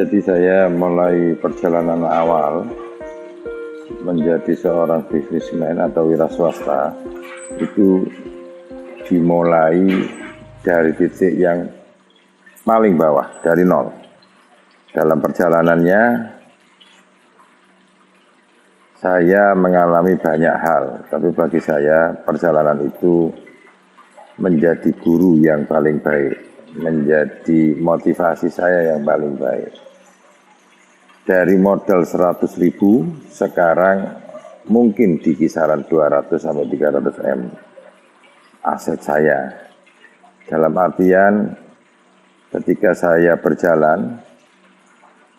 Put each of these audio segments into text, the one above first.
Jadi saya mulai perjalanan awal menjadi seorang bisnismen atau wira swasta itu dimulai dari titik yang paling bawah, dari nol. Dalam perjalanannya saya mengalami banyak hal, tapi bagi saya perjalanan itu menjadi guru yang paling baik, menjadi motivasi saya yang paling baik. Dari modal 100.000 sekarang mungkin di kisaran 200 sampai 300 M aset saya. Dalam artian ketika saya berjalan,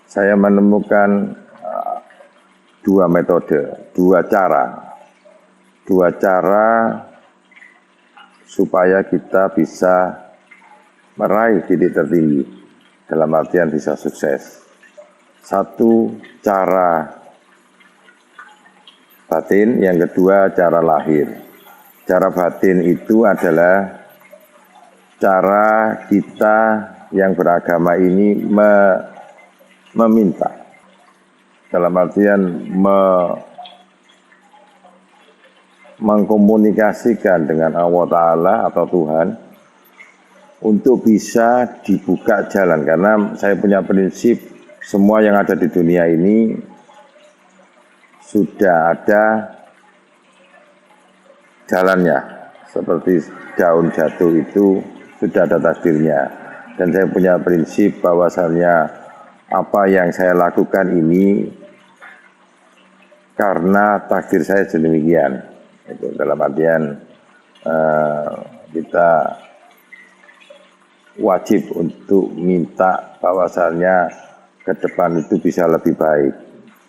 saya menemukan dua metode, dua cara supaya kita bisa meraih titik tertinggi, dalam artian bisa sukses. Satu, cara batin, yang kedua cara lahir. Cara batin itu adalah cara kita yang beragama ini meminta, dalam artian mengkomunikasikan dengan Allah Ta'ala atau Tuhan untuk bisa dibuka jalan. Karena saya punya prinsip, semua yang ada di dunia ini sudah ada jalannya. Seperti daun jatuh itu sudah ada takdirnya. Dan saya punya prinsip bahwasannya apa yang saya lakukan ini karena takdir saya sedemikian. Itu dalam artian kita wajib untuk minta bahwasannya ke depan itu bisa lebih baik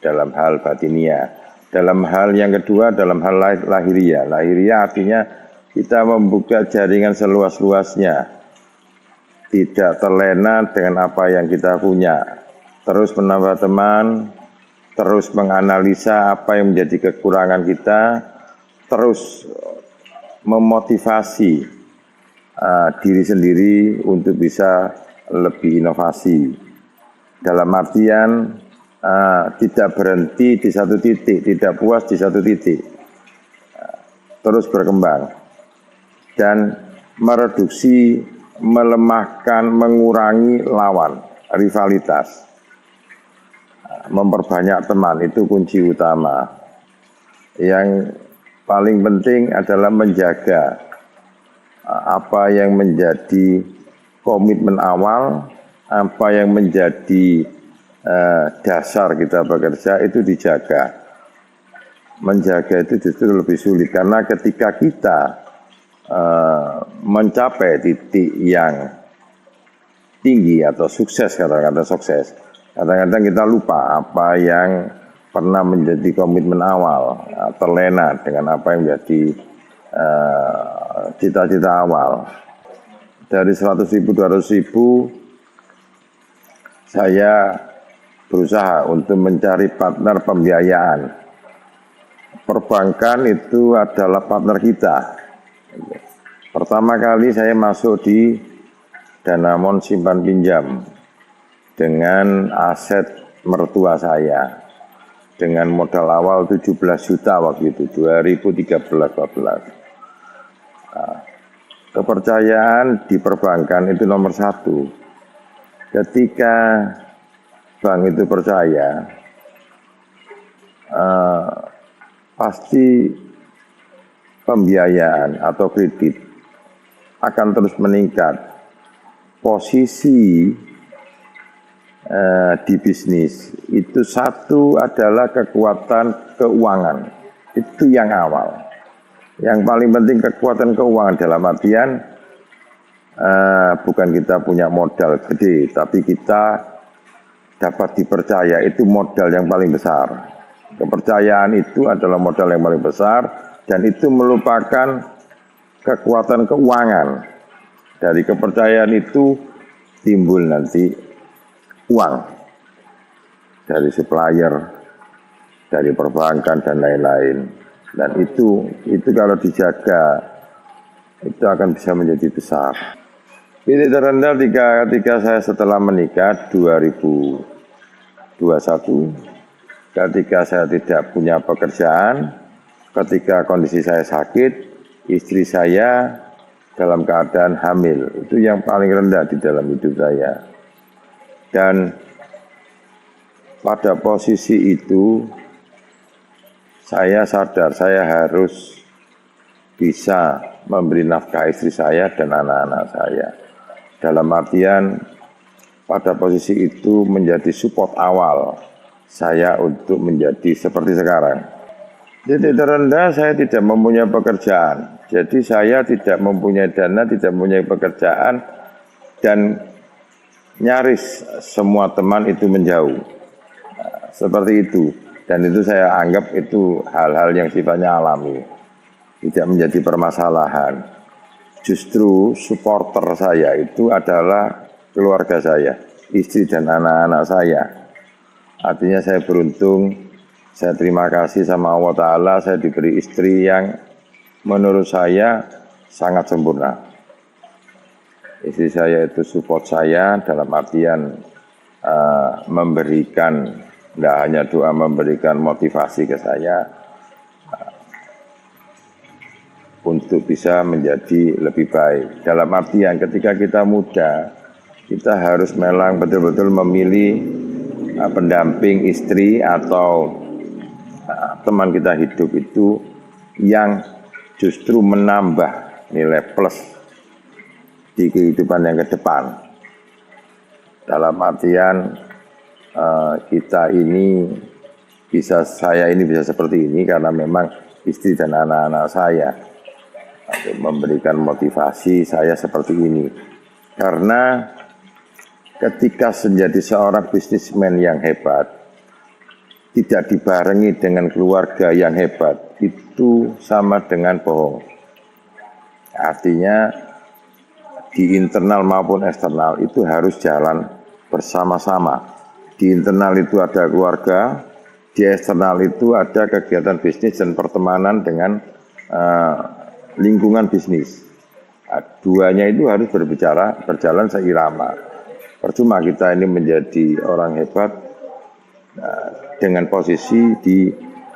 dalam hal batinia. Dalam hal yang kedua, dalam hal lahiriah. Lahiriah artinya kita membuka jaringan seluas-luasnya, tidak terlena dengan apa yang kita punya, terus menambah teman, terus menganalisa apa yang menjadi kekurangan kita, terus memotivasi diri sendiri untuk bisa lebih inovasi. Dalam artian tidak berhenti di satu titik, tidak puas di satu titik, terus berkembang dan mereduksi, melemahkan, mengurangi lawan, rivalitas, memperbanyak teman. Itu kunci utama. Yang paling penting adalah menjaga apa yang menjadi komitmen awal, apa yang menjadi dasar kita bekerja itu dijaga. Menjaga itu justru lebih sulit, karena ketika kita mencapai titik yang tinggi atau sukses, kata-kata sukses, kadang-kadang kita lupa apa yang pernah menjadi komitmen awal, terlena dengan apa yang menjadi cita-cita awal. Dari 100.000, 200.000 saya berusaha untuk mencari partner pembiayaan. Perbankan itu adalah partner kita. Pertama kali saya masuk di Danamon Simpan Pinjam dengan aset mertua saya, dengan modal awal 17 juta waktu itu, 2013-14. Kepercayaan di perbankan itu nomor satu. Ketika bank itu percaya, pasti pembiayaan atau kredit akan terus meningkat. Posisi di bisnis itu satu adalah kekuatan keuangan, itu yang awal. Yang paling penting kekuatan keuangan, dalam artian bukan kita punya modal gede, tapi kita dapat dipercaya, itu modal yang paling besar. Kepercayaan itu adalah modal yang paling besar, dan itu merupakan kekuatan keuangan. Dari kepercayaan itu timbul nanti uang dari supplier, dari perbankan dan lain-lain. Dan itu kalau dijaga itu akan bisa menjadi besar. Titik terendah ketika saya setelah menikah 2000 21, ketika saya tidak punya pekerjaan, ketika kondisi saya sakit, istri saya dalam keadaan hamil. Itu yang paling rendah di dalam hidup saya. Dan pada posisi itu, saya sadar saya harus bisa memberi nafkah istri saya dan anak-anak saya. Dalam artian, pada posisi itu menjadi support awal saya untuk menjadi seperti sekarang. Titik terendah saya tidak mempunyai pekerjaan. Jadi saya tidak mempunyai dana, tidak mempunyai pekerjaan, dan nyaris semua teman itu menjauh. Nah, seperti itu. Dan itu saya anggap itu hal-hal yang sifatnya alami. Tidak menjadi permasalahan. Justru supporter saya itu adalah keluarga saya, istri dan anak-anak saya. Artinya saya beruntung, saya terima kasih sama Allah Ta'ala, saya diberi istri yang menurut saya sangat sempurna. Istri saya itu support saya dalam artian memberikan, tidak hanya doa, memberikan motivasi ke saya untuk bisa menjadi lebih baik. Dalam artian ketika kita muda, kita harus memang betul-betul memilih pendamping istri atau teman kita hidup itu yang justru menambah nilai plus di kehidupan yang ke depan. Dalam artian kita ini saya ini bisa seperti ini karena memang istri dan anak-anak saya memberikan motivasi saya seperti ini. Karena ketika menjadi seorang bisnismen yang hebat, tidak dibarengi dengan keluarga yang hebat, itu sama dengan bohong. Artinya di internal maupun eksternal itu harus jalan bersama-sama. Di internal itu ada keluarga, di eksternal itu ada kegiatan bisnis dan pertemanan dengan lingkungan bisnis. Duanya itu harus berjalan seirama. Percuma kita ini menjadi orang hebat dengan posisi di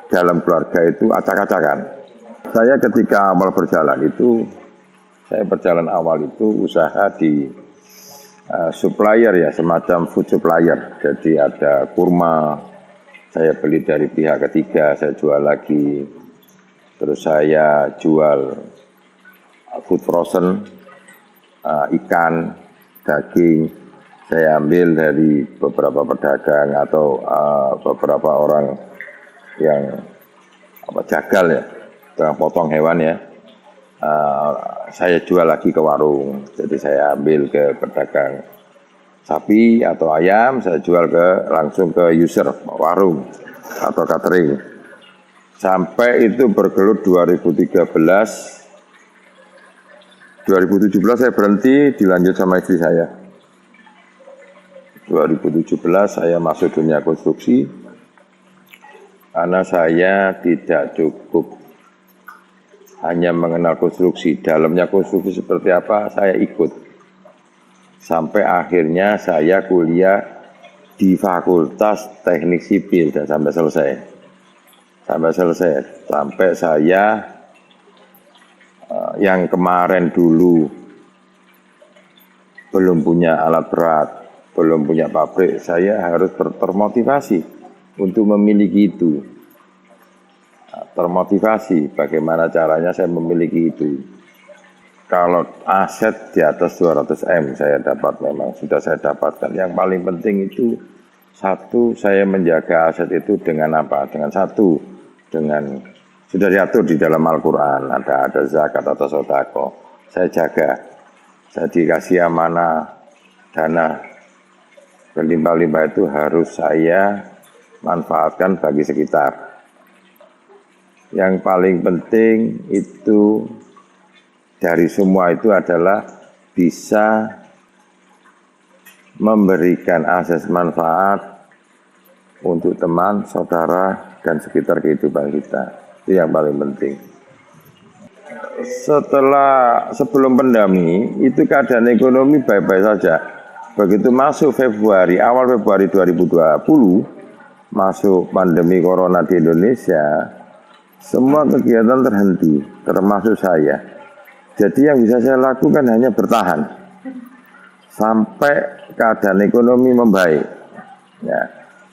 dalam keluarga itu acak-acakan. Saya ketika awal berjalan itu, usaha di supplier ya, semacam food supplier. Jadi ada kurma, saya beli dari pihak ketiga, saya jual lagi. Terus saya jual food frozen, ikan, daging. Saya ambil dari beberapa pedagang atau beberapa orang yang jagal ya, tukang potong hewan ya. Saya jual lagi ke warung. Jadi saya ambil ke pedagang sapi atau ayam, saya jual langsung ke user warung atau catering. Sampai itu bergelut 2017 saya berhenti, dilanjut sama istri saya. 2017 saya masuk dunia konstruksi karena saya tidak cukup hanya mengenal konstruksi, dalamnya konstruksi seperti apa saya ikut. Sampai akhirnya saya kuliah di Fakultas Teknik Sipil dan sampai selesai. Sampai saya yang kemarin dulu belum punya alat berat, belum punya pabrik, saya harus termotivasi untuk memiliki itu. Termotivasi bagaimana caranya saya memiliki itu. Kalau aset di atas 200M saya dapat, memang sudah saya dapatkan. Yang paling penting itu satu, saya menjaga aset itu dengan apa? Dengan sudah diatur di dalam Al-Quran, ada zakat atau sodako. Saya jaga, saya dikasih amanah dana berlimpah-limpah itu harus saya manfaatkan bagi sekitar. Yang paling penting itu dari semua itu adalah bisa memberikan akses manfaat untuk teman, saudara, dan sekitar kehidupan kita. Itu yang paling penting. Sebelum pandemi itu keadaan ekonomi baik-baik saja. Begitu masuk Februari, awal Februari 2020, masuk pandemi corona di Indonesia, semua kegiatan terhenti, termasuk saya. Jadi yang bisa saya lakukan hanya bertahan sampai keadaan ekonomi membaik. Ya,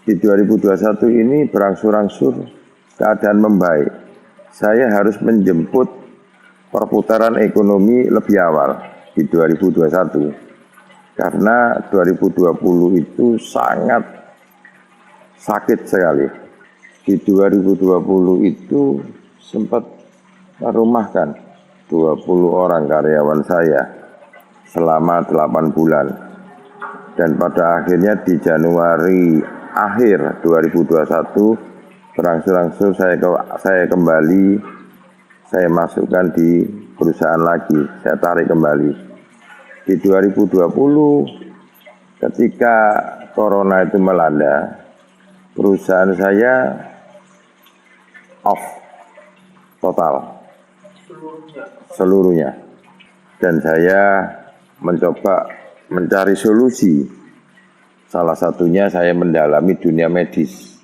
di 2021 ini berangsur-angsur keadaan membaik. Saya harus menjemput perputaran ekonomi lebih awal di 2021. Karena 2020 itu sangat sakit sekali. Di 2020 itu sempat merumahkan 20 orang karyawan saya selama 8 bulan. Dan pada akhirnya di Januari akhir 2021 berangsur-angsur saya kembali, saya masukkan di perusahaan lagi, saya tarik kembali. Di 2020 ketika corona itu melanda, perusahaan saya off total seluruhnya, dan saya mencoba mencari solusi. Salah satunya saya mendalami dunia medis,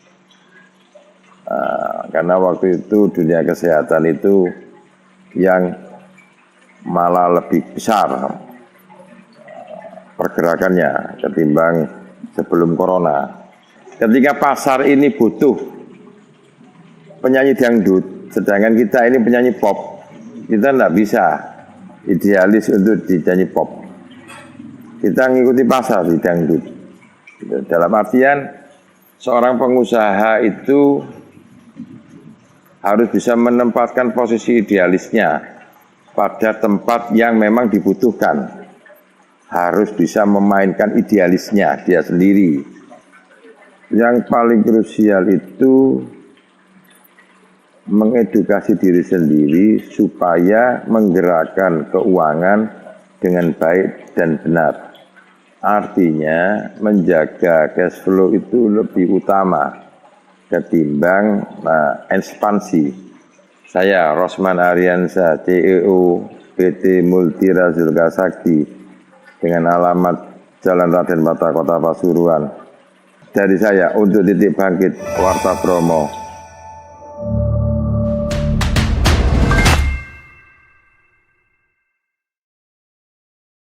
karena waktu itu dunia kesehatan itu yang malah lebih besar pergerakannya ketimbang sebelum corona. Ketika pasar ini butuh penyanyi dangdut, sedangkan kita ini penyanyi pop, kita tidak bisa idealis untuk dinyanyi pop. Kita ngikuti pasar di dangdut. Dalam artian seorang pengusaha itu harus bisa menempatkan posisi idealisnya pada tempat yang memang dibutuhkan. Harus bisa memainkan idealisnya dia sendiri. Yang paling krusial itu mengedukasi diri sendiri supaya menggerakkan keuangan dengan baik dan benar. Artinya menjaga cash flow itu lebih utama ketimbang ekspansi. Saya Rosman Ariansyah, CEO PT Multira Zulka Sakti, dengan alamat Jalan Raden Mata, Kota Pasuruan. Dari saya untuk Titik Bangkit Warta Bromo.